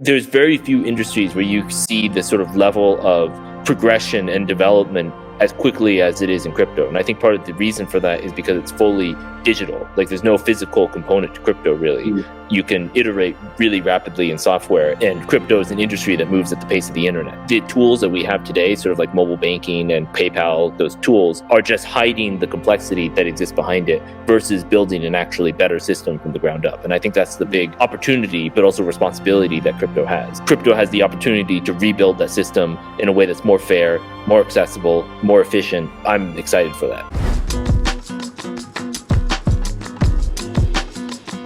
There's very few industries where you see the sort of level of progression and development as quickly as it is in crypto. And I think part of the reason for that is because it's fully digital. Like there's no physical component to crypto really. You can iterate really rapidly in software, and crypto is an industry that moves at the pace of the internet. The tools that we have today, sort of like mobile banking and PayPal, those tools are just hiding the complexity that exists behind it versus building an actually better system from the ground up. And I think that's the big opportunity, but also responsibility that crypto has. Crypto has the opportunity to rebuild that system in a way that's more fair, more accessible, more efficient. I'm excited for that.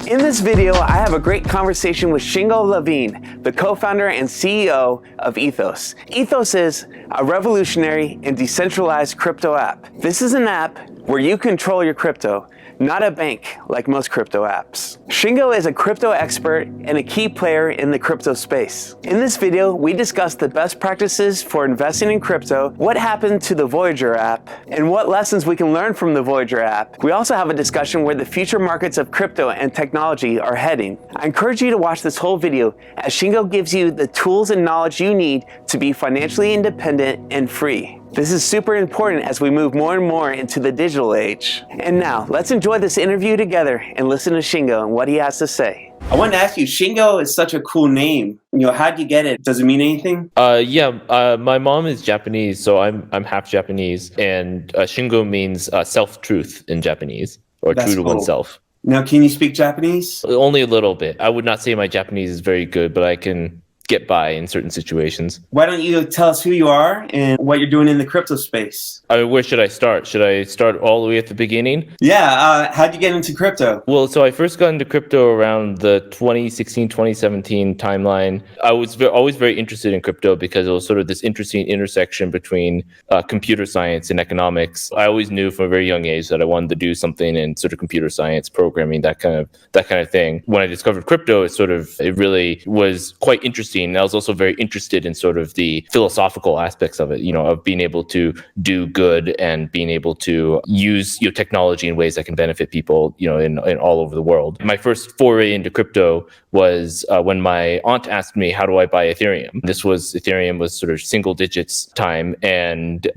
In this video, I have a great conversation with Shingo Lavine, the co-founder and CEO of Ethos. Ethos is a revolutionary and decentralized crypto app. This is an app where you control your crypto, not a bank like most crypto apps. Shingo is a crypto expert and a key player in the crypto space. In this video, we discuss the best practices for investing in crypto, what happened to the Voyager app, and what lessons we can learn from the Voyager app. We also have a discussion where the future markets of crypto and technology are heading. I encourage you to watch this whole video as Shingo gives you the tools and knowledge you need to be financially independent and free. This is super important as we move more and more into the digital age. And now, let's enjoy this interview together and listen to Shingo and what he has to say. I wanted to ask you, Shingo is such a cool name. How'd you get it? Does it mean anything? My mom is Japanese, so I'm half Japanese, and Shingo means self-truth in Japanese, or That's true to cool. oneself. Now, can you speak Japanese? Only a little bit. I would not say my Japanese is very good, but I can get by in certain situations. Why don't you tell us who you are and what you're doing in the crypto space? Where should I start? Should I start all the way at the beginning? Yeah, how'd you get into crypto? Well, so I first got into crypto around the 2016, 2017 timeline. I was always very interested in crypto because it was sort of this interesting intersection between computer science and economics. I always knew from a very young age that I wanted to do something in sort of computer science, programming, that kind of thing. When I discovered crypto, it really was quite interesting. And I was also very interested in sort of the philosophical aspects of it, of being able to do good and being able to use technology in ways that can benefit people, in all over the world. My first foray into crypto was when my aunt asked me, how do I buy Ethereum? Ethereum was sort of single digits time,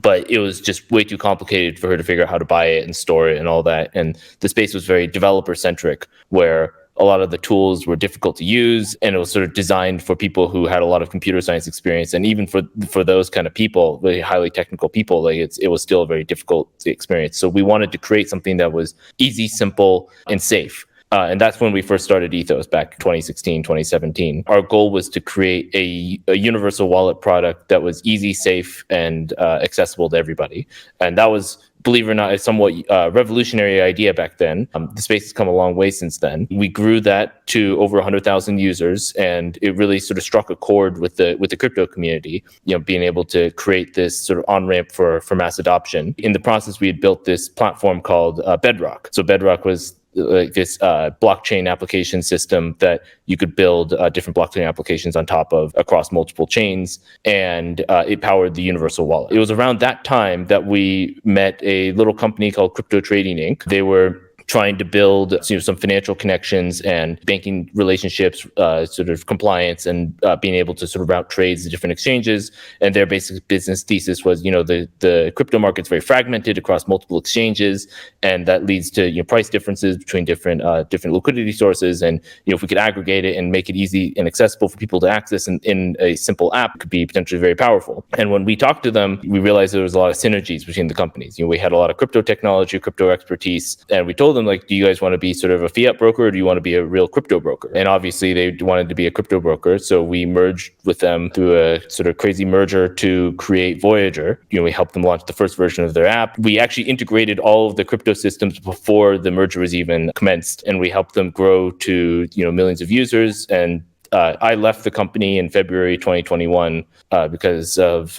but it was just way too complicated for her to figure out how to buy it and store it and all that. And the space was very developer centric, where a lot of the tools were difficult to use, and it was sort of designed for people who had a lot of computer science experience. And even for those kind of people, really highly technical people, it was still a very difficult experience. So we wanted to create something that was easy, simple, and safe. And that's when we first started Ethos back in 2016, 2017. Our goal was to create a universal wallet product that was easy, safe, and accessible to everybody. And that was, believe it or not, a somewhat revolutionary idea back then. The space has come a long way since then. We grew that to over 100,000 users, and it really sort of struck a chord with the crypto community, being able to create this sort of on-ramp for mass adoption. In the process, we had built this platform called Bedrock. So Bedrock was like this blockchain application system that you could build different blockchain applications on top of across multiple chains, and it powered the universal wallet. It was around that time that we met a little company called Crypto Trading Inc. They were trying to build some financial connections and banking relationships, sort of compliance, and being able to sort of route trades to different exchanges. And their basic business thesis was, the crypto market's very fragmented across multiple exchanges, and that leads to price differences between different liquidity sources. And if we could aggregate it and make it easy and accessible for people to access in a simple app, it could be potentially very powerful. And when we talked to them, we realized there was a lot of synergies between the companies. We had a lot of crypto technology, crypto expertise, and we told them, do you guys want to be sort of a fiat broker, or do you want to be a real crypto broker? And obviously they wanted to be a crypto broker, so we merged with them through a sort of crazy merger to create Voyager. We helped them launch the first version of their app. We actually integrated all of the crypto systems before the merger was even commenced, and we helped them grow to millions of users. And I left the company in February 2021 because of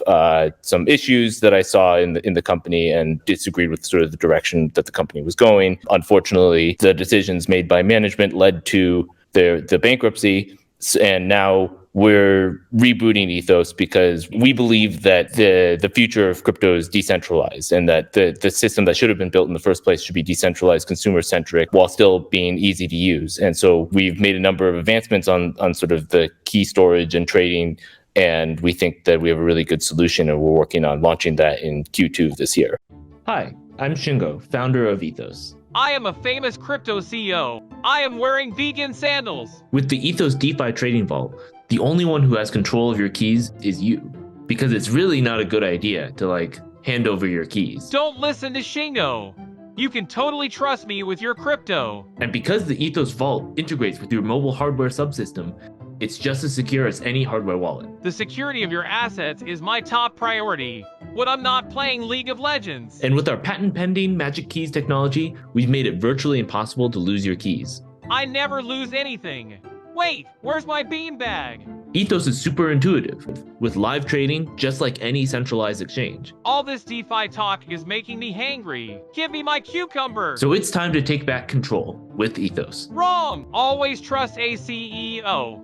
some issues that I saw in the company and disagreed with sort of the direction that the company was going. Unfortunately, the decisions made by management led to the bankruptcy, and now we're rebooting Ethos because we believe that the future of crypto is decentralized, and that the system that should have been built in the first place should be decentralized, consumer-centric, while still being easy to use. And so we've made a number of advancements on sort of the key storage and trading, and we think that we have a really good solution, and we're working on launching that in Q2 of this year. Hi, I'm Shingo, founder of Ethos. I am a famous crypto CEO. I am wearing vegan sandals. With the Ethos DeFi Trading Vault, the only one who has control of your keys is you. Because it's really not a good idea to hand over your keys. Don't listen to Shingo. You can totally trust me with your crypto. And because the Ethos Vault integrates with your mobile hardware subsystem, it's just as secure as any hardware wallet. The security of your assets is my top priority when I'm not playing League of Legends. And with our patent-pending Magic Keys technology, we've made it virtually impossible to lose your keys. I never lose anything. Wait, where's my beanbag? Ethos is super intuitive, with live trading just like any centralized exchange. All this DeFi talk is making me hangry. Give me my cucumber. So it's time to take back control with Ethos. Wrong. Always trust a CEO.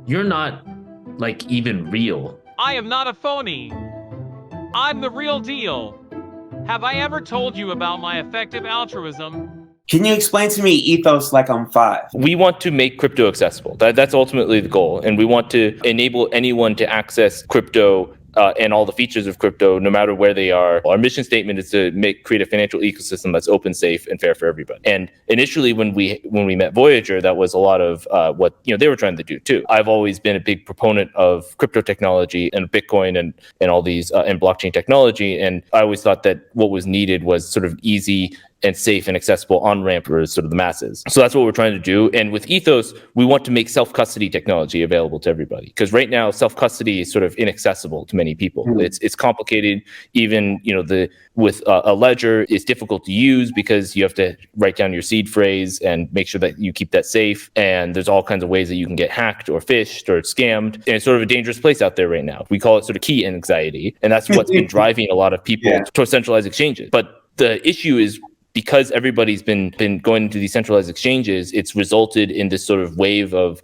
You're not, even real. I am not a phony. I'm the real deal. Have I ever told you about my effective altruism? Can you explain to me Ethos like I'm 5? We want to make crypto accessible. That's ultimately the goal. And we want to enable anyone to access crypto and all the features of crypto, no matter where they are. Our mission statement is to create a financial ecosystem that's open, safe, and fair for everybody. And initially, when we met Voyager, that was a lot of what they were trying to do too. I've always been a big proponent of crypto technology and Bitcoin and all these and blockchain technology. And I always thought that what was needed was sort of easy and safe and accessible on-ramp for sort of the masses. So that's what we're trying to do. And with Ethos, we want to make self-custody technology available to everybody. Because right now, self-custody is sort of inaccessible to many people. It's complicated. Even, with a ledger, it's difficult to use because you have to write down your seed phrase and make sure that you keep that safe. And there's all kinds of ways that you can get hacked or phished or scammed. And it's sort of a dangerous place out there right now. We call it sort of key anxiety. And that's what's been driving a lot of people towards centralized exchanges. But the issue is, because everybody's been going into decentralized exchanges, it's resulted in this sort of wave of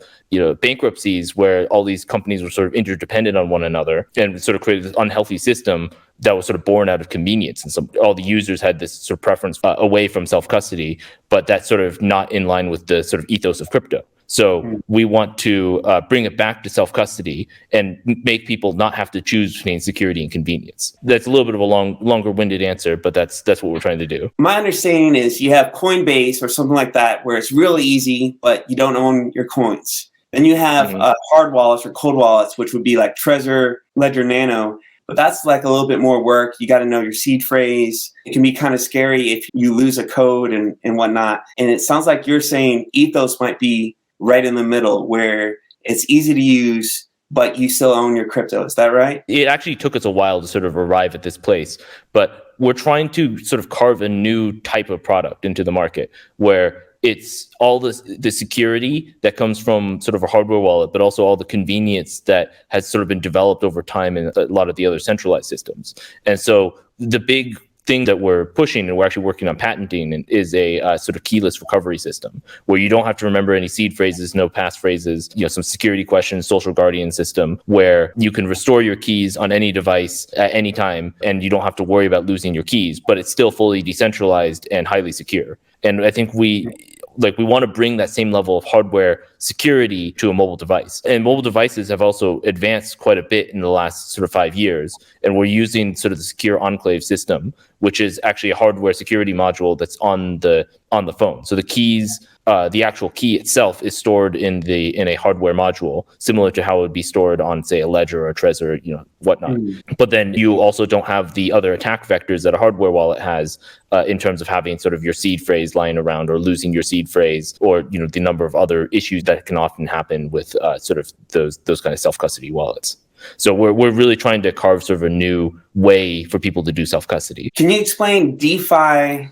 bankruptcies where all these companies were sort of interdependent on one another, and sort of created this unhealthy system that was sort of born out of convenience. And all the users had this sort of preference away from self-custody, but that's sort of not in line with the sort of ethos of crypto. So we want to bring it back to self-custody and make people not have to choose between security and convenience. That's a little bit of a longer-winded answer, but that's what we're trying to do. My understanding is you have Coinbase or something like that where it's really easy, but you don't own your coins. Then you have hard wallets or cold wallets, which would be like Trezor, Ledger Nano. But that's like a little bit more work. You got to know your seed phrase. It can be kind of scary if you lose a code and whatnot. And it sounds like you're saying Ethos might be right in the middle where it's easy to use, but you still own your crypto. Is that right? It actually took us a while to sort of arrive at this place, but we're trying to sort of carve a new type of product into the market where it's all the security that comes from sort of a hardware wallet, but also all the convenience that has sort of been developed over time in a lot of the other centralized systems. And so the big thing that we're pushing, and we're actually working on patenting, is a sort of keyless recovery system where you don't have to remember any seed phrases, no passphrases, some security questions, social guardian system where you can restore your keys on any device at any time, and you don't have to worry about losing your keys, but it's still fully decentralized and highly secure. And I think we want to bring that same level of hardware security to a mobile device. And mobile devices have also advanced quite a bit in the last sort of 5 years. And we're using sort of the secure enclave system, which is actually a hardware security module that's on the phone. So the keys, the actual key itself is stored in a hardware module, similar to how it would be stored on, say, a Ledger or a Trezor, whatnot. But then you also don't have the other attack vectors that a hardware wallet has in terms of having sort of your seed phrase lying around or losing your seed phrase, or the number of other issues that can often happen with sort of those kind of self-custody wallets. So we're really trying to carve sort of a new way for people to do self-custody. Can you explain DeFi?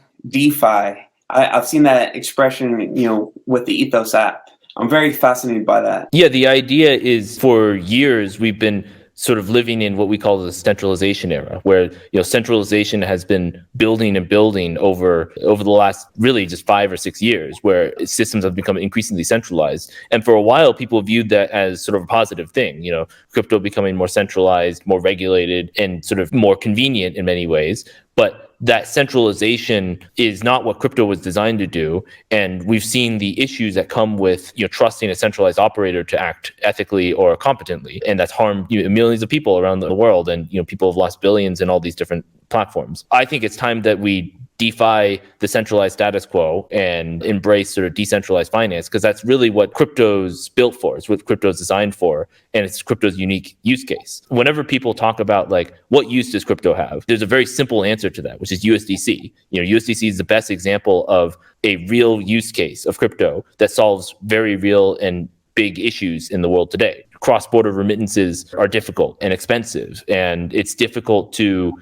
I've seen that expression, with the Ethos app. I'm very fascinated by that. Yeah, the idea is for years we've been sort of living in what we call the centralization era, where centralization has been building and building over the last really just 5 or 6 years, where systems have become increasingly centralized. And for a while, people viewed that as sort of a positive thing, crypto becoming more centralized, more regulated, and sort of more convenient in many ways. But that centralization is not what crypto was designed to do. And we've seen the issues that come with trusting a centralized operator to act ethically or competently. And that's harmed millions of people around the world. And people have lost billions in all these different platforms. I think it's time that we DeFi the centralized status quo and embrace sort of decentralized finance, because that's really what crypto's built for. It's what crypto's designed for, and it's crypto's unique use case. Whenever people talk about like what use does crypto have, there's a very simple answer to that, which is USDC. USDC is the best example of a real use case of crypto that solves very real and big issues in the world today. Cross-border remittances are difficult and expensive, and it's difficult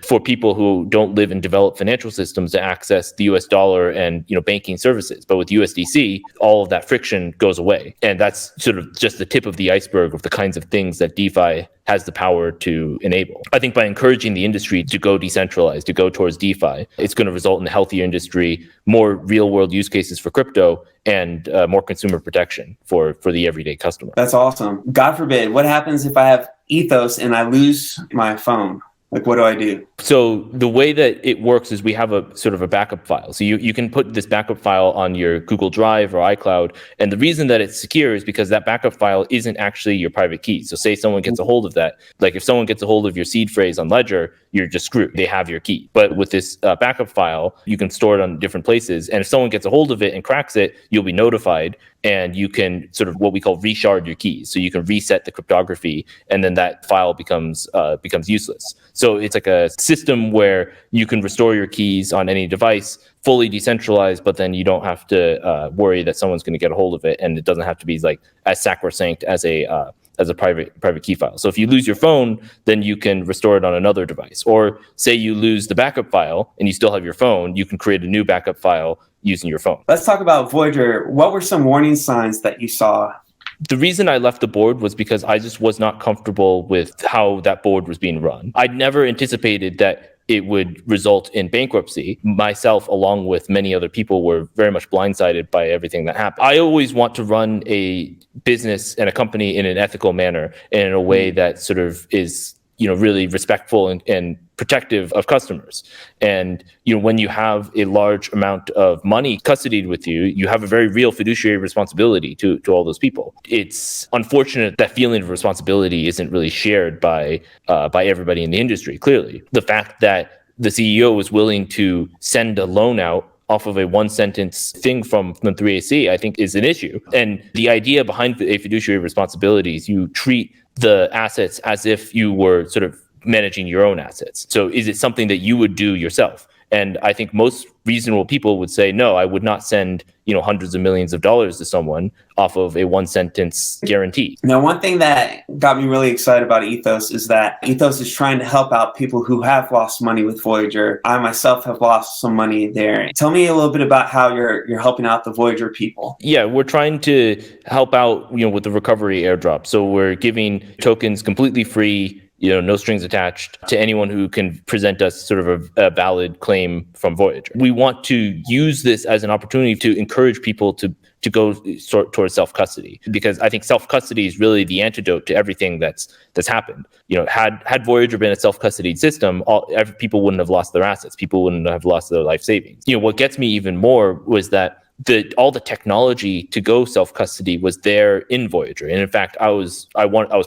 for people who don't live in developed financial systems to access the US dollar and banking services. But with USDC, all of that friction goes away, and that's sort of just the tip of the iceberg of the kinds of things that DeFi has the power to enable. I think by encouraging the industry to go decentralized, to go towards DeFi, it's going to result in a healthier industry, more real-world use cases for crypto, and more consumer protection for the everyday customer. That's awesome. God forbid, what happens if I have Ethos and I lose my phone? Like, what do I do? So the way that it works is we have a sort of a backup file. So you can put this backup file on your Google Drive or iCloud. And the reason that it's secure is because that backup file isn't actually your private key. So say someone gets a hold of that. Like if someone gets a hold of your seed phrase on Ledger, you're just screwed. They have your key. But with this backup file, you can store it on different places. And if someone gets a hold of it and cracks it, you'll be notified. And you can sort of what we call reshard your keys. So you can reset the cryptography, and then that file becomes useless. So it's like a system where you can restore your keys on any device, fully decentralized, but then you don't have to worry that someone's going to get a hold of it, and it doesn't have to be like as sacrosanct as a private key file. So if you lose your phone, then you can restore it on another device. Or say you lose the backup file and you still have your phone, you can create a new backup file using your phone. Let's talk about Voyager. What were some warning signs that you saw? The reason I left the board was because I just was not comfortable with how that board was being run. I'd never anticipated that it would result in bankruptcy. Myself, along with many other people, were very much blindsided by everything that happened. I always want to run a business and a company in an ethical manner and in a way that sort of is, really respectful and protective of customers. And, when you have a large amount of money custodied with you, you have a very real fiduciary responsibility to all those people. It's unfortunate that feeling of responsibility isn't really shared by everybody in the industry, clearly. The fact that the CEO was willing to send a loan out off of a one-sentence thing from the 3AC, I think is an issue. And the idea behind a fiduciary responsibility is you treat the assets as if you were sort of managing your own assets. So is it something that you would do yourself? And I think most reasonable people would say, no, I would not send, hundreds of millions of dollars to someone off of a one-sentence guarantee. Now, one thing that got me really excited about Ethos is that Ethos is trying to help out people who have lost money with Voyager. I myself have lost some money there. Tell me a little bit about how you're helping out the Voyager people. Yeah, we're trying to help out, with the recovery airdrop. So we're giving tokens completely free, no strings attached to anyone who can present us sort of a valid claim from Voyager. We want to use this as an opportunity to encourage people to go towards self-custody, because I think self-custody is really the antidote to everything that's happened. Had Voyager been a self-custodied system, people wouldn't have lost their assets. People wouldn't have lost their life savings. What gets me even more was that all the technology to go self-custody was there in Voyager. And in fact, I was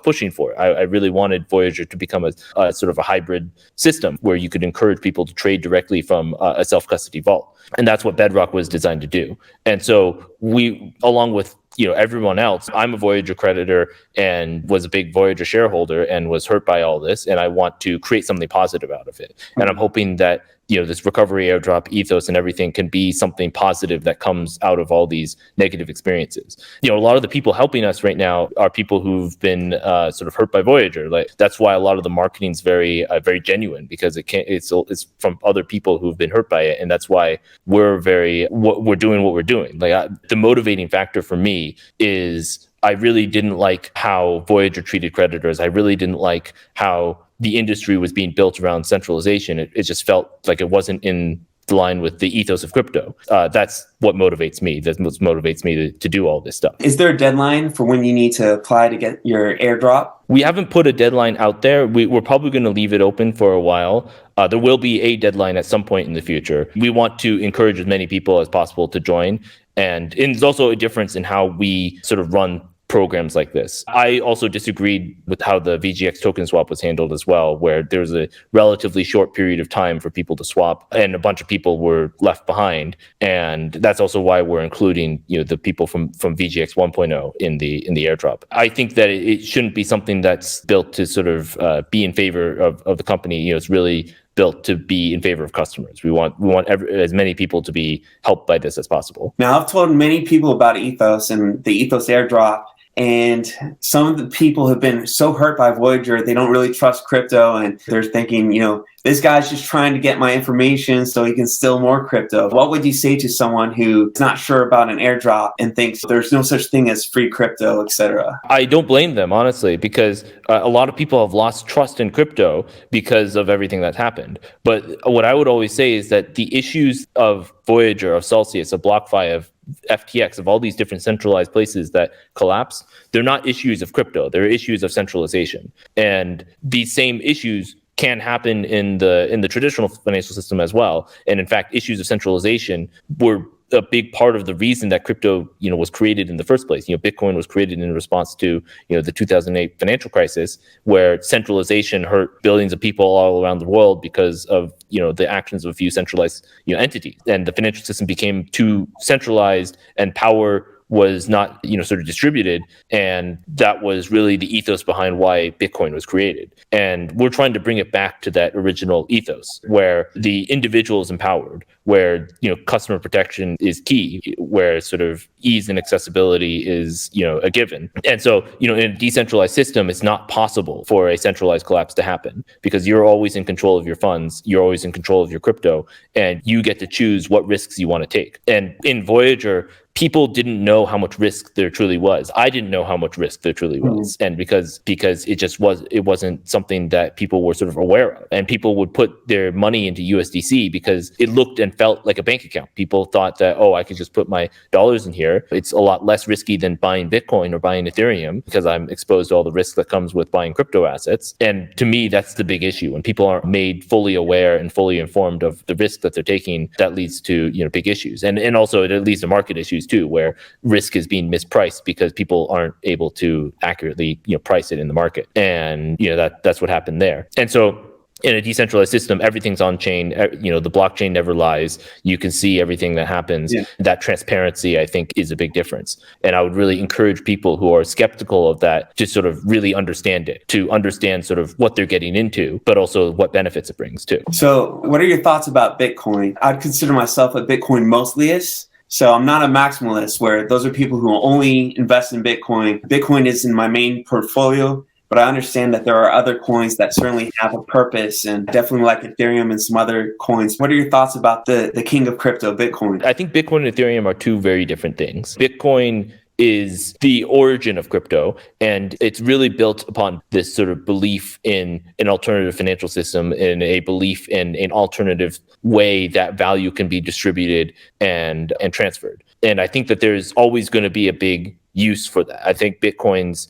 pushing for it. I really wanted Voyager to become a sort of a hybrid system where you could encourage people to trade directly from a self-custody vault. And that's what Bedrock was designed to do. And so we, along with everyone else, I'm a Voyager creditor and was a big Voyager shareholder and was hurt by all this. And I want to create something positive out of it. And I'm hoping that this recovery airdrop ethos and everything can be something positive that comes out of all these negative experiences. A lot of the people helping us right now are people who've been sort of hurt by Voyager. Like that's why a lot of the marketing is very genuine, because it's from other people who've been hurt by it, and that's why we're doing what we're doing. Like the motivating factor for me is I really didn't like how Voyager treated creditors. I really didn't like how the industry was being built around centralization. It just felt like it wasn't in line with the ethos of crypto. That's what motivates me. That's what motivates me to do all this stuff. Is there a deadline for when you need to apply to get your airdrop? We haven't put a deadline out there. We're probably going to leave it open for a while. There will be a deadline at some point in the future. We want to encourage as many people as possible to join. And there's also a difference in how we sort of run programs like this. I also disagreed with how the VGX token swap was handled as well, where there was a relatively short period of time for people to swap and a bunch of people were left behind. And that's also why we're including, the people from VGX 1.0 in the airdrop. I think that it shouldn't be something that's built to sort of be in favor of the company. It's really built to be in favor of customers. We want as many people to be helped by this as possible. Now, I've told many people about Ethos and the Ethos airdrop, and some of the people have been so hurt by Voyager, they don't really trust crypto, and they're thinking, this guy's just trying to get my information so he can steal more crypto. What would you say to someone who's not sure about an airdrop and thinks there's no such thing as free crypto, etc.? I don't blame them, honestly, because a lot of people have lost trust in crypto because of everything that's happened. But what I would always say is that the issues of Voyager, of Celsius, of BlockFi, of FTX, of all these different centralized places that collapse, they're not issues of crypto. They're issues of centralization. And these same issues can happen in the traditional financial system as well. And in fact, issues of centralization were a big part of the reason that crypto, was created in the first place. Bitcoin was created in response to, the 2008 financial crisis, where centralization hurt billions of people all around the world because of, the actions of a few centralized, entities. And the financial system became too centralized and power was not, sort of distributed. And that was really the ethos behind why Bitcoin was created. And we're trying to bring it back to that original ethos where the individual is empowered, where, customer protection is key, where sort of ease and accessibility is, a given. And so, in a decentralized system, it's not possible for a centralized collapse to happen because you're always in control of your funds. You're always in control of your crypto, and you get to choose what risks you want to take. And in Voyager, people didn't know how much risk there truly was. I didn't know how much risk there truly was. And because it wasn't something that people were sort of aware of. And people would put their money into USDC because it looked and felt like a bank account. People thought that, I could just put my dollars in here. It's a lot less risky than buying Bitcoin or buying Ethereum because I'm exposed to all the risk that comes with buying crypto assets. And to me, that's the big issue. When people aren't made fully aware and fully informed of the risk that they're taking, that leads to, big issues. And also it leads to market issues too, where risk is being mispriced because people aren't able to accurately, price it in the market. And, that's what happened there. And so in a decentralized system, everything's on chain. The blockchain never lies. You can see everything that happens. Yeah. That transparency, I think, is a big difference. And I would really encourage people who are skeptical of that to sort of really understand it, to understand sort of what they're getting into, but also what benefits it brings too. So what are your thoughts about Bitcoin? I'd consider myself a Bitcoin mostlyist. So I'm not a maximalist where those are people who only invest in Bitcoin. Bitcoin is in my main portfolio, but I understand that there are other coins that certainly have a purpose, and definitely like Ethereum and some other coins. What are your thoughts about the king of crypto, Bitcoin? I think Bitcoin and Ethereum are two very different things. Bitcoin is the origin of crypto, and it's really built upon this sort of belief in an alternative financial system and a belief in an alternative way that value can be distributed and transferred. And I think that there's always going to be a big use for that. I think Bitcoin's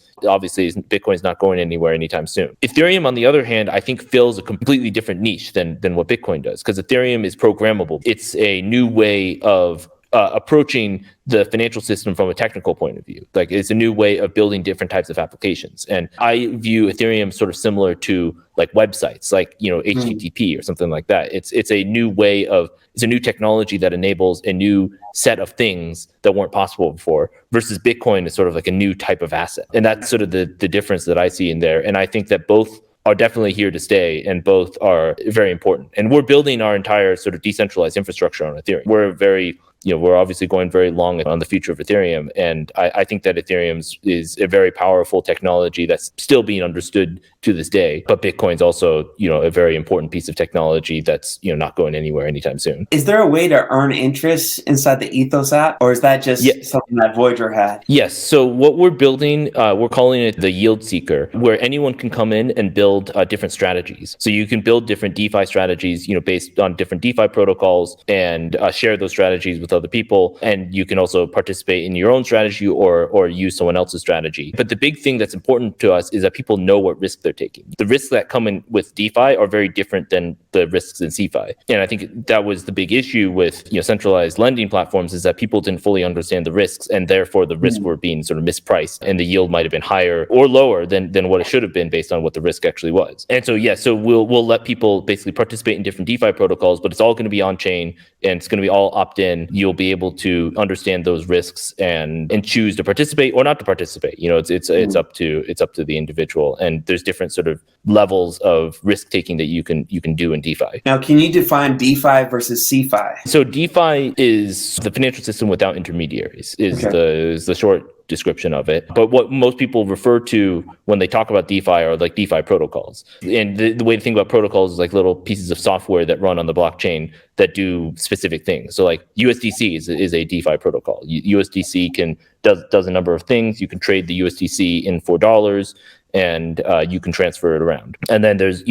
not going anywhere anytime soon. Ethereum, on the other hand, I think fills a completely different niche than what Bitcoin does, because Ethereum is programmable. It's a new way of approaching the financial system from a technical point of view. Like, it's a new way of building different types of applications. And I view Ethereum sort of similar to like websites, like, HTTP or something like that. It's a new technology that enables a new set of things that weren't possible before, versus Bitcoin is sort of like a new type of asset. And that's sort of the difference that I see in there. And I think that both are definitely here to stay, and both are very important. And we're building our entire sort of decentralized infrastructure on Ethereum. We're a very we're obviously going very long on the future of Ethereum. And I think that Ethereum is a very powerful technology that's still being understood to this day. But Bitcoin's also, a very important piece of technology that's, not going anywhere anytime soon. Is there a way to earn interest inside the Ethos app, or is that just something that Voyager had? Yes. So what we're building, we're calling it the Yield Seeker, where anyone can come in and build different strategies. So you can build different DeFi strategies, based on different DeFi protocols, and share those strategies with other people. And you can also participate in your own strategy or use someone else's strategy. But the big thing that's important to us is that people know what risk they're taking. The risks that come in with DeFi are very different than the risks in CeFi. And I think that was the big issue with centralized lending platforms, is that people didn't fully understand the risks, and therefore the risks were being sort of mispriced, and the yield might have been higher or lower than what it should have been based on what the risk actually was. And so we'll let people basically participate in different DeFi protocols, but it's all going to be on chain and it's going to be all opt-in. You'll be able to understand those risks and choose to participate or not to participate. It's up to the individual, and there's different sort of levels of risk taking that you can do in DeFi. Now, can you define DeFi versus CeFi? So DeFi is the financial system without intermediaries, is the short description of it. But what most people refer to when they talk about DeFi are like DeFi protocols. And the way to think about protocols is like little pieces of software that run on the blockchain that do specific things. So like USDC is a DeFi protocol. USDC does a number of things. You can trade the USDC in $4. And you can transfer it around. And then there's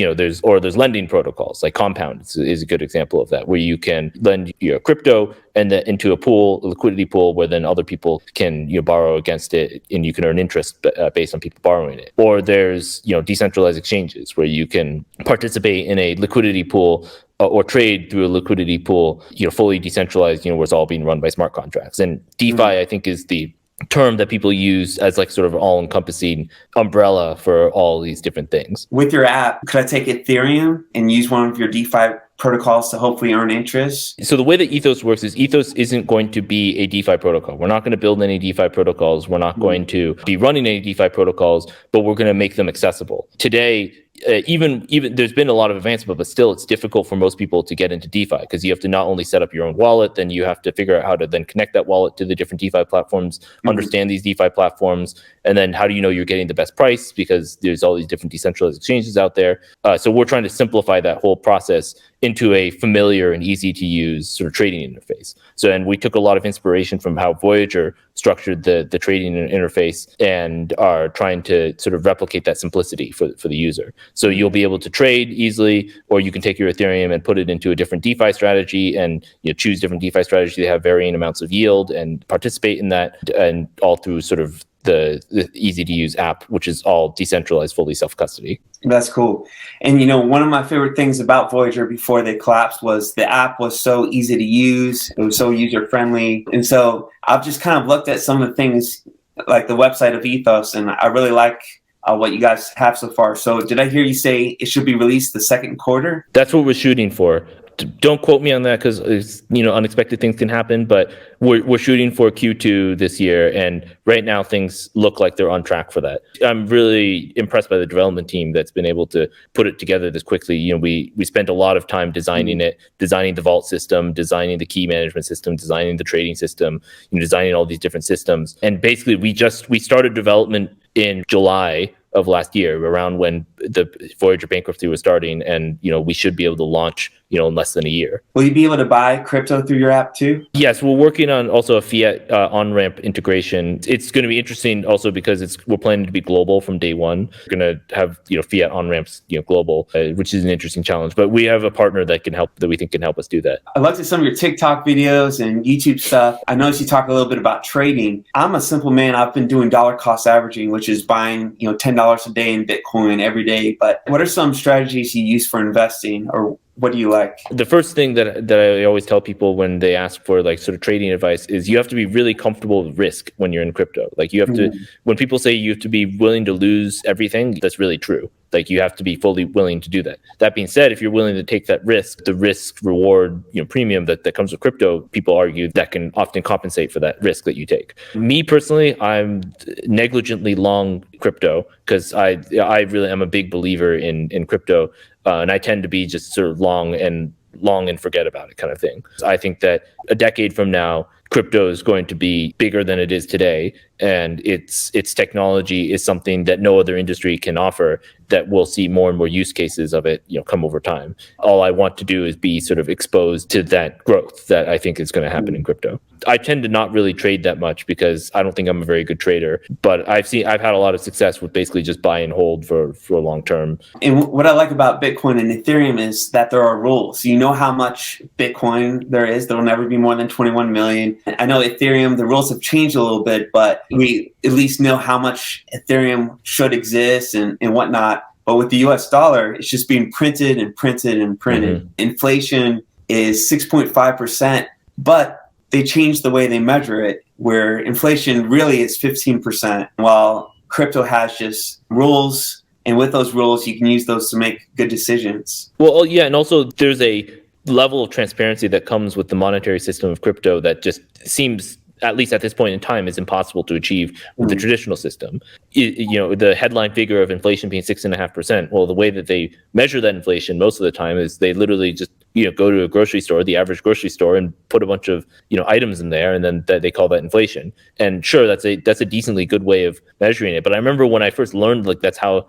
lending protocols like Compound is a good example of that, where you can lend your crypto and then into a liquidity pool, where then other people can borrow against it, and you can earn interest based on people borrowing it. Or there's decentralized exchanges, where you can participate in a liquidity pool or trade through a liquidity pool, fully decentralized, where it's all being run by smart contracts. And DeFi, I think, is the term that people use as like sort of all-encompassing umbrella for all these different things. With your app, could I take Ethereum and use one of your DeFi protocols to hopefully earn interest? So the way that Ethos works is Ethos isn't going to be a DeFi protocol. We're not going to build any DeFi protocols. We're not going to be running any DeFi protocols, but we're going to make them accessible. Today, even there's been a lot of advancement, but still it's difficult for most people to get into DeFi, because you have to not only set up your own wallet, then you have to figure out how to then connect that wallet to the different DeFi platforms, understand these DeFi platforms, and then how do you know you're getting the best price, because there's all these different decentralized exchanges out there. So we're trying to simplify that whole process into a familiar and easy to use sort of trading interface. And we took a lot of inspiration from how Voyager structured the trading interface, and are trying to sort of replicate that simplicity for the user. So you'll be able to trade easily, or you can take your Ethereum and put it into a different DeFi strategy, and choose different DeFi strategies that have varying amounts of yield, and participate in that, and all through sort of the easy to use app, which is all decentralized, fully self-custody. That's cool. And one of my favorite things about Voyager before they collapsed was the app was so easy to use. It was so user friendly. And so I've just kind of looked at some of the things like the website of Ethos, and I really like what you guys have so far. So did I hear you say it should be released the second quarter? That's what we're shooting for. Don't quote me on that, because unexpected things can happen, but we're shooting for Q2 this year, and right now things look like they're on track for that. I'm really impressed by the development team that's been able to put it together this quickly. We spent a lot of time designing it, designing the vault system, designing the key management system, designing the trading system, designing all these different systems. And basically we started development in July of last year, around when the Voyager bankruptcy was starting, and we should be able to launch in less than a year. Will you be able to buy crypto through your app too? Yes, we're working on also a fiat on-ramp integration. It's going to be interesting also because we're planning to be global from day one. We're going to have fiat on-ramps global, which is an interesting challenge. But we have a partner that we think can help us do that. I looked at some of your TikTok videos and YouTube stuff. I noticed you talk a little bit about trading. I'm a simple man. I've been doing dollar cost averaging, which is buying $10 a day in Bitcoin every day. But what are some strategies you use for investing, or what do you like? The first thing that I always tell people when they ask for like sort of trading advice is you have to be really comfortable with risk when you're in crypto. Like you have to, when people say you have to be willing to lose everything, that's really true. Like you have to be fully willing to do that. That being said, if you're willing to take that risk, the risk reward premium that comes with crypto, people argue that can often compensate for that risk that you take. Me personally, I'm negligently long crypto because I really am a big believer in crypto. And I tend to be just sort of long and long and forget about it kind of thing. I think that a decade from now, crypto is going to be bigger than it is today, and its technology is something that no other industry can offer, that we'll see more and more use cases of it, come over time. All I want to do is be sort of exposed to that growth that I think is going to happen in crypto. I tend to not really trade that much because I don't think I'm a very good trader, but I've had a lot of success with basically just buy and hold for long term. And what I like about Bitcoin and Ethereum is that there are rules. You know how much Bitcoin there is. There will never be more than 21 million. I know Ethereum, the rules have changed a little bit, but we at least know how much Ethereum should exist and whatnot. But with the US dollar, it's just being printed and printed and printed. Mm-hmm. Inflation is 6.5%, but they changed the way they measure it, where inflation really is 15%, while crypto has just rules. And with those rules, you can use those to make good decisions. Well, yeah, and also there's a level of transparency that comes with the monetary system of crypto that just seems, at least at this point in time, is impossible to achieve with the traditional system. The headline figure of inflation being 6.5%. Well, the way that they measure that inflation most of the time is they literally just go to a grocery store, the average grocery store, and put a bunch of items in there, and then they call that inflation. And sure, that's a decently good way of measuring it. But I remember when I first learned that's how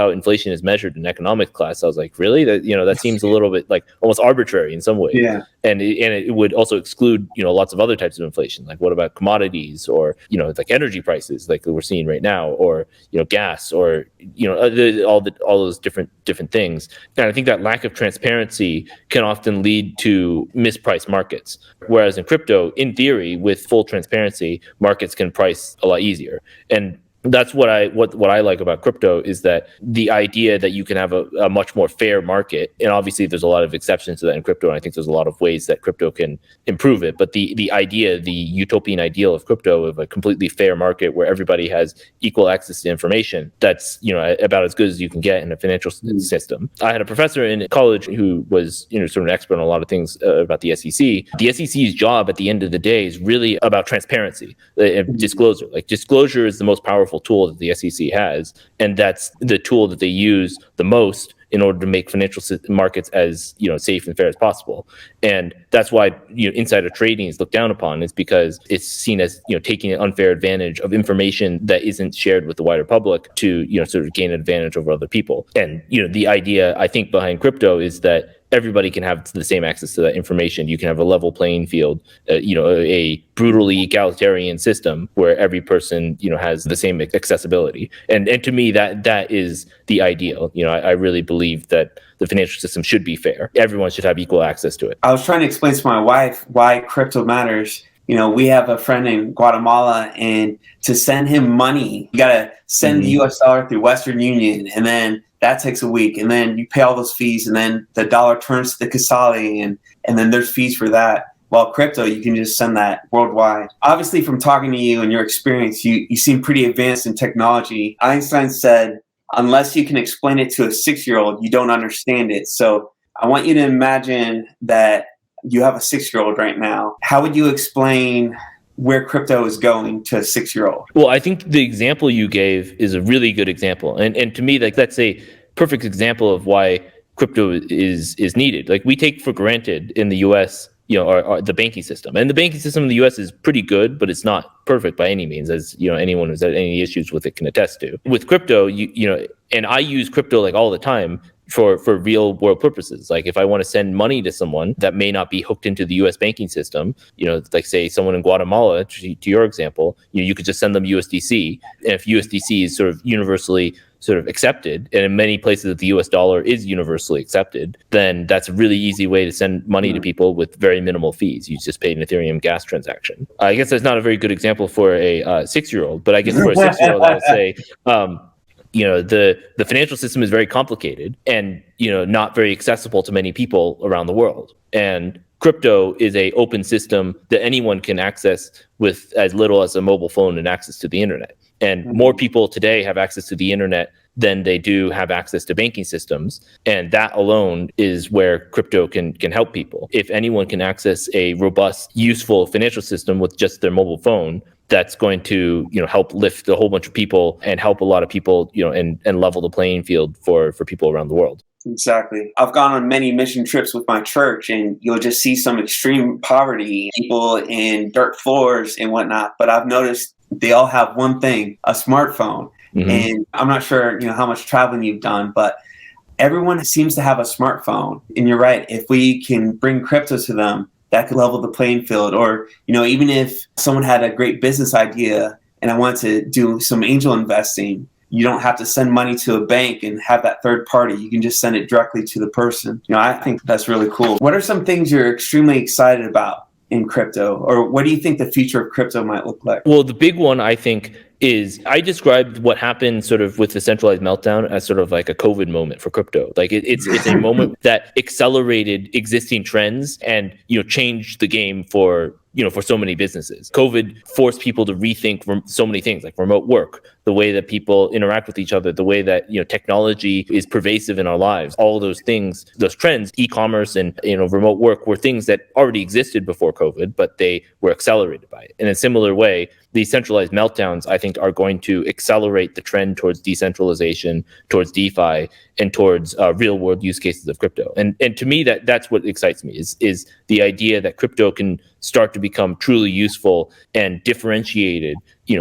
inflation is measured in economics class, I was like, really? That seems a little bit like almost arbitrary in some ways. Yeah. And it would also exclude lots of other types of inflation. Like what about commodities, or like energy prices, like we're seeing right now, or gas, or all those different things. And I think that lack of transparency can often lead to mispriced markets. Whereas in crypto, in theory, with full transparency, markets can price a lot easier. And that's what I like about crypto, is that the idea that you can have a much more fair market, and obviously there's a lot of exceptions to that in crypto, and I think there's a lot of ways that crypto can improve it. But the idea, the utopian ideal of crypto, of a completely fair market where everybody has equal access to information, that's about as good as you can get in a financial system. I had a professor in college who was sort of an expert on a lot of things about the SEC. The SEC's job at the end of the day is really about transparency, disclosure. Like disclosure is the most powerful tool that the SEC has, and that's the tool that they use the most in order to make financial markets as safe and fair as possible. And that's why insider trading is looked down upon, is because it's seen as taking an unfair advantage of information that isn't shared with the wider public to sort of gain an advantage over other people. And the idea, I think, behind crypto is that everybody can have the same access to that information. You can have a level playing field, a brutally egalitarian system where every person, has the same accessibility. And to me, that is the ideal. I really believe that the financial system should be fair. Everyone should have equal access to it. I was trying to explain to my wife why crypto matters. We have a friend in Guatemala, and to send him money, you got to send the US dollar through Western Union, and then that takes a week, and then you pay all those fees, and then the dollar turns to the Casali, and then there's fees for that. While crypto, you can just send that worldwide. Obviously, from talking to you and your experience, you seem pretty advanced in technology. Einstein said, unless you can explain it to a 6-year-old, you don't understand it. So I want you to imagine that you have a 6-year-old right now. How would you explain where crypto is going to a 6-year-old? Well, I think the example you gave is a really good example. And to me, that's a perfect example of why crypto is needed. Like, we take for granted in the US, the banking system. And the banking system in the US is pretty good, but it's not perfect by any means, as anyone who's had any issues with it can attest to. With crypto, and I use crypto like all the time for real world purposes. Like, if I want to send money to someone that may not be hooked into the US banking system, like say someone in Guatemala, to your example, you could just send them USDC. And if USDC is sort of universally sort of accepted, and in many places that the US dollar is universally accepted, then that's a really easy way to send money to people with very minimal fees. You just pay an Ethereum gas transaction. I guess that's not a very good example for a 6-year-old, but I guess for a 6-year-old, I would say, the financial system is very complicated and, not very accessible to many people around the world. And crypto is a open system that anyone can access with as little as a mobile phone and access to the internet. And more people today have access to the internet than they do have access to banking systems. And that alone is where crypto can help people. If anyone can access a robust, useful financial system with just their mobile phone, that's going to, help lift a whole bunch of people and help a lot of people, and level the playing field for people around the world. Exactly. I've gone on many mission trips with my church, and you'll just see some extreme poverty, people in dirt floors and whatnot. But I've noticed they all have one thing, a smartphone. Mm-hmm. And I'm not sure, how much traveling you've done, but everyone seems to have a smartphone. And you're right. If we can bring crypto to them, that could level the playing field. Or, even if someone had a great business idea and I wanted to do some angel investing, you don't have to send money to a bank and have that third party. You can just send it directly to the person. I think that's really cool. What are some things you're extremely excited about in crypto? Or what do you think the future of crypto might look like? Well, the big one, I think, is I described what happened sort of with the centralized meltdown as sort of like a COVID moment for crypto. Like it's a moment that accelerated existing trends and, changed the game for so many businesses. COVID forced people to rethink so many things, like remote work, the way that people interact with each other, the way that, technology is pervasive in our lives. All of those things, those trends, e-commerce and, remote work were things that already existed before COVID, but they were accelerated by it. In a similar way, these centralized meltdowns, I think, are going to accelerate the trend towards decentralization, towards DeFi, and towards real world use cases of crypto. And to me, that's what excites me is the idea that crypto can start to become truly useful and differentiated,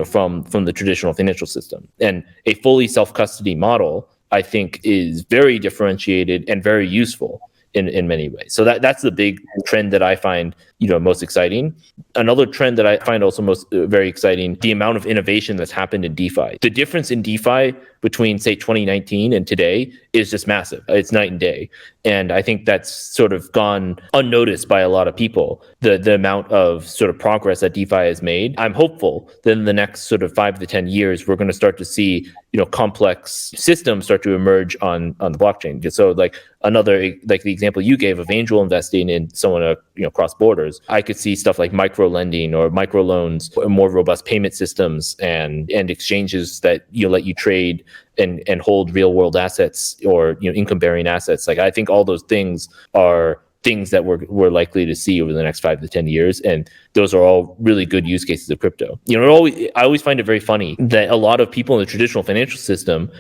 from the traditional financial system. And a fully self-custody model, I think, is very differentiated and very useful in many ways. So that's the big trend that I find, most exciting. Another trend that I find also most very exciting, the amount of innovation that's happened in DeFi. The difference in DeFi between, say, 2019 and today is just massive. It's night and day. And I think that's sort of gone unnoticed by a lot of people, the amount of sort of progress that DeFi has made. I'm hopeful that in the next sort of 5 to 10 years, we're going to start to see, complex systems start to emerge on the blockchain. So like the example you gave of angel investing in someone, cross borders, I could see stuff like micro lending or micro loans, more robust payment systems and exchanges that let you trade and hold real world assets or income bearing assets. Like I think all those things are things that we're likely to see over the next 5 to 10 years, and those are all really good use cases of crypto. I always find it very funny that a lot of people in the traditional financial system,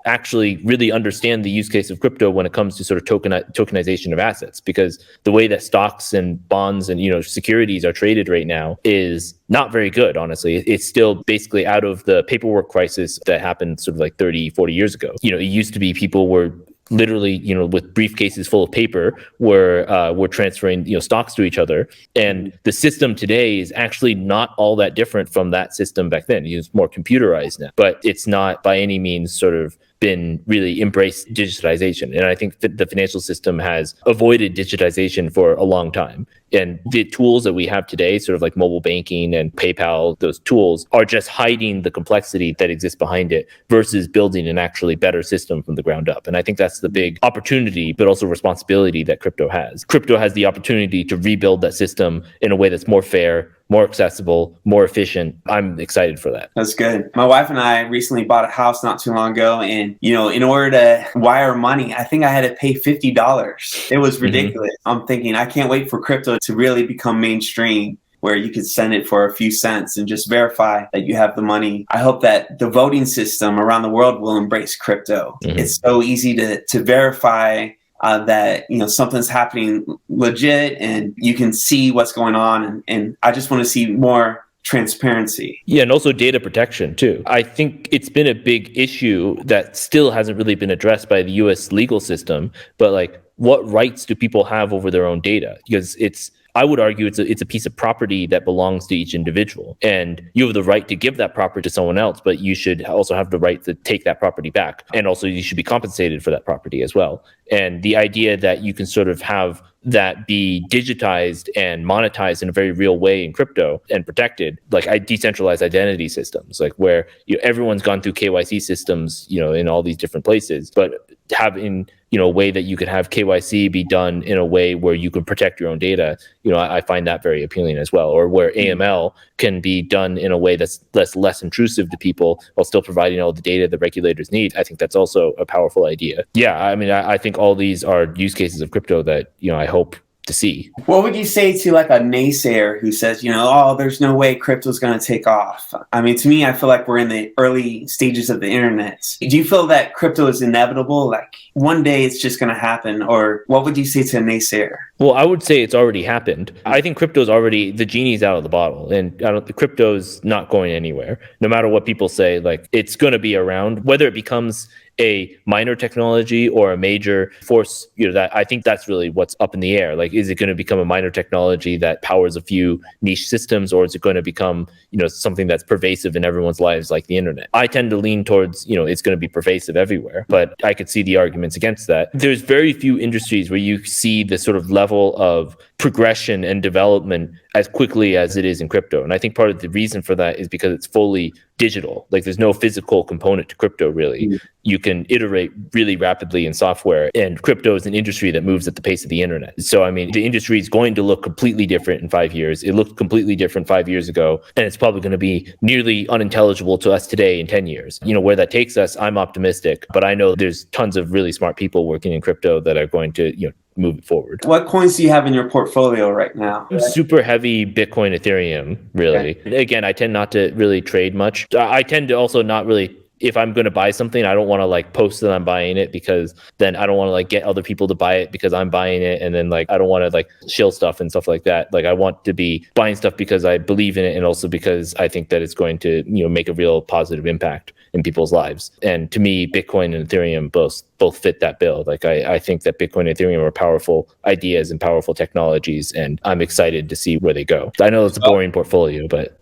actually really understand the use case of crypto when it comes to sort of tokenization of assets, because the way that stocks and bonds and securities are traded right now is not very good. Honestly, it's still basically out of the paperwork crisis that happened sort of like 30, 40 years ago. It used to be people were literally, with briefcases full of paper, we're transferring, stocks to each other. And the system today is actually not all that different from that system back then. It's more computerized now, but it's not by any means sort of been really embraced digitization. And I think that the financial system has avoided digitization for a long time. And the tools that we have today, sort of like mobile banking and PayPal, those tools are just hiding the complexity that exists behind it versus building an actually better system from the ground up. And I think that's the big opportunity, but also responsibility that crypto has. Crypto has the opportunity to rebuild that system in a way that's more fair, more accessible, more efficient. I'm excited for that. That's good. My wife and I recently bought a house not too long ago, and in order to wire money, I think I had to pay $50. It was ridiculous. Mm-hmm. I'm thinking I can't wait for crypto to really become mainstream, where you could send it for a few cents and just verify that you have the money. I hope that the voting system around the world will embrace crypto. Mm-hmm. It's so easy to verify that something's happening legit, and you can see what's going on. And I just want to see more transparency. Yeah, and also data protection too. I think it's been a big issue that still hasn't really been addressed by the US legal system, but like, what rights do people have over their own data? Because I would argue it's a piece of property that belongs to each individual, and you have the right to give that property to someone else, but you should also have the right to take that property back. And also you should be compensated for that property as well. And the idea that you can sort of have that be digitized and monetized in a very real way in crypto and protected, like decentralized identity systems, like where everyone's gone through KYC systems, in all these different places, but having a way that you could have KYC be done in a way where you can protect your own data, I find that very appealing as well. Or where AML can be done in a way that's less intrusive to people while still providing all the data that regulators need. I think that's also a powerful idea. Yeah, I mean, I think all these are use cases of crypto that I hope to see. What would you say to like a naysayer who says, oh, there's no way crypto's going to take off? I mean, to me, I feel like we're in the early stages of the internet. Do you feel that crypto is inevitable? Like one day it's just going to happen? Or what would you say to a naysayer? Well, I would say it's already happened. I think crypto's already, the genie's out of the bottle, and the crypto's not going anywhere. No matter what people say, like it's going to be around, whether it becomes a minor technology or a major force, that I think that's really what's up in the air. Like, is it going to become a minor technology that powers a few niche systems, or is it going to become, something that's pervasive in everyone's lives like the internet? I tend to lean towards, it's going to be pervasive everywhere, but I could see the arguments against that. There's very few industries where you see the sort of level of progression and development as quickly as it is in crypto. And I think part of the reason for that is because it's fully digital. Like there's no physical component to crypto really. Mm-hmm. You can iterate really rapidly in software, and crypto is an industry that moves at the pace of the internet. So, I mean, the industry is going to look completely different in 5 years. It looked completely different 5 years ago, and it's probably going to be nearly unintelligible to us today in 10 years. Where that takes us, I'm optimistic, but I know there's tons of really smart people working in crypto that are going to, move it forward. What coins do you have in your portfolio right now? Super heavy Bitcoin, Ethereum, really. Okay. Again, I tend not to really trade much. I tend to also not really, if I'm going to buy something, I don't want to like post that I'm buying it, because then I don't want to like get other people to buy it because I'm buying it. And then like, I don't want to like shill stuff and stuff like that. Like I want to be buying stuff because I believe in it, and also because I think that it's going to, make a real positive impact in people's lives. And to me, Bitcoin and Ethereum both fit that bill. Like I think that Bitcoin and Ethereum are powerful ideas and powerful technologies, and I'm excited to see where they go. I know it's a boring portfolio, but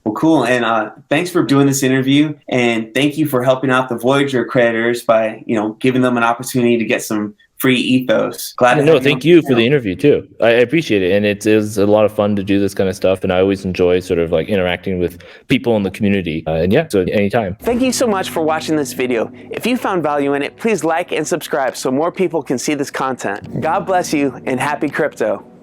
well, cool. And thanks for doing this interview, and thank you for helping out the Voyager creditors by giving them an opportunity to get some free ethos. Thank you for the interview too. I appreciate it, and it is a lot of fun to do this kind of stuff, and I always enjoy sort of like interacting with people in the community. So anytime. Thank you so much for watching this video. If you found value in it, please like and subscribe so more people can see this content. God bless you, and happy crypto.